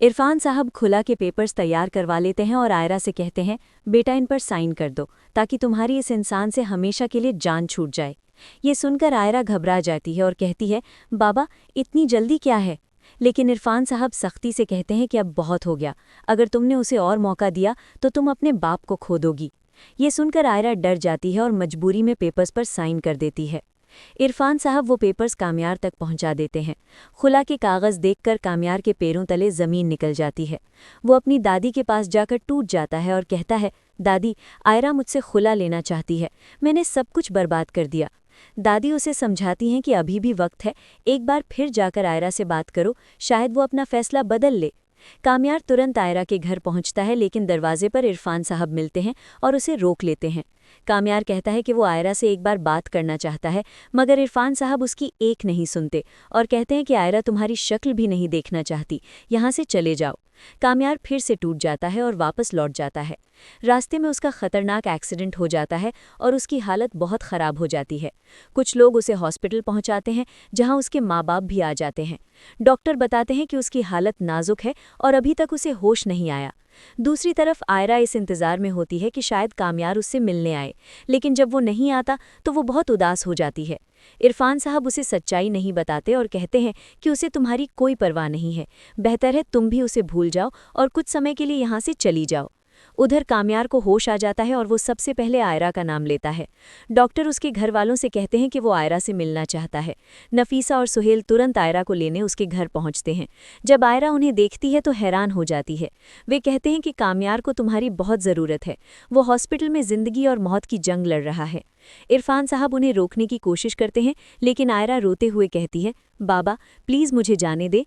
इरफान साहब खुला के पेपर्स तैयार करवा लेते हैं और आयरा से कहते हैं, बेटा इन पर साइन कर दो ताकि तुम्हारी इस इंसान से हमेशा के लिए जान छूट जाए। ये सुनकर आयरा घबरा जाती है और कहती है, बाबा इतनी जल्दी क्या है। लेकिन इरफान साहब सख्ती से कहते हैं कि अब बहुत हो गया, अगर तुमने उसे और मौका दिया तो तुम अपने बाप को खो दोगी। ये सुनकर आयरा डर जाती है और मजबूरी में पेपर्स पर साइन कर देती है। इरफान साहब वो पेपर्स कामयार तक पहुंचा देते हैं। खुला के कागज़ देखकर कामयार के पैरों तले ज़मीन निकल जाती है। वो अपनी दादी के पास जाकर टूट जाता है और कहता है, दादी आयरा मुझसे खुला लेना चाहती है, मैंने सब कुछ बर्बाद कर दिया। दादी उसे समझाती हैं कि अभी भी वक्त है, एक बार फिर जाकर आयरा से बात करो, शायद वो अपना फैसला बदल ले। कामयार तुरंत आयरा के घर पहुंचता है, लेकिन दरवाजे पर इरफान साहब मिलते हैं और उसे रोक लेते हैं। कामयार कहता है कि वो आयरा से एक बार बात करना चाहता है, मगर इरफान साहब उसकी एक नहीं सुनते और कहते हैं कि आयरा तुम्हारी शक्ल भी नहीं देखना चाहती, यहाँ से चले जाओ। कामयार फिर से टूट जाता है और वापस लौट जाता है। रास्ते में उसका खतरनाक एक्सीडेंट हो जाता है और उसकी हालत बहुत ख़राब हो जाती है। कुछ लोग उसे हॉस्पिटल पहुंचाते हैं, जहां उसके माँ बाप भी आ जाते हैं। डॉक्टर बताते हैं कि उसकी हालत नाजुक है और अभी तक उसे होश नहीं आया। दूसरी तरफ आयरा इस इंतज़ार में होती है कि शायद कामयार उससे मिलने आए, लेकिन जब वो नहीं आता तो वो बहुत उदास हो जाती है। इरफान साहब उसे सच्चाई नहीं बताते और कहते हैं कि उसे तुम्हारी कोई परवाह नहीं है, बेहतर है तुम भी उसे भूल जाओ और कुछ समय के लिए यहाँ से चली जाओ। उधर कामयार को होश आ जाता है और वो सबसे पहले आयरा का नाम लेता है। डॉक्टर उसके घर वालों से कहते हैं कि वो आयरा से मिलना चाहता है। नफीसा और सुहेल तुरंत आयरा को लेने उसके घर पहुंचते हैं। जब आयरा उन्हें देखती है तो हैरान हो जाती है। वे कहते हैं कि कामयार को तुम्हारी बहुत ज़रूरत है, वो हॉस्पिटल में ज़िंदगी और मौत की जंग लड़ रहा है। इरफान साहब उन्हें रोकने की कोशिश करते हैं, लेकिन आयरा रोते हुए कहती है, बाबा प्लीज़ मुझे जाने दे।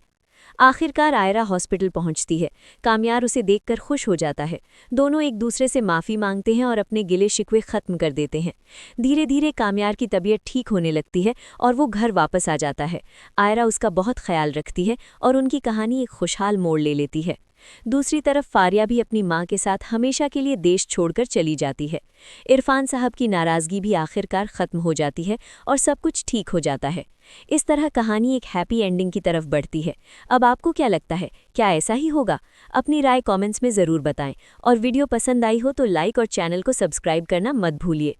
आखिरकार आयरा हॉस्पिटल पहुंचती है। कामयार उसे देखकर खुश हो जाता है। दोनों एक दूसरे से माफ़ी मांगते हैं और अपने गिले शिकवे ख़त्म कर देते हैं। धीरे धीरे कामयार की तबीयत ठीक होने लगती है और वो घर वापस आ जाता है। आयरा उसका बहुत ख्याल रखती है और उनकी कहानी एक खुशहाल मोड़ ले लेती है। दूसरी तरफ फारिया भी अपनी मां के साथ हमेशा के लिए देश छोड़कर चली जाती है। इरफान साहब की नाराज़गी भी आखिरकार ख़त्म हो जाती है और सब कुछ ठीक हो जाता है। इस तरह कहानी एक हैप्पी एंडिंग की तरफ बढ़ती है। अब आपको क्या लगता है, क्या ऐसा ही होगा? अपनी राय कमेंट्स में ज़रूर बताएं और वीडियो पसंद आई हो तो लाइक और चैनल को सब्सक्राइब करना मत भूलिए।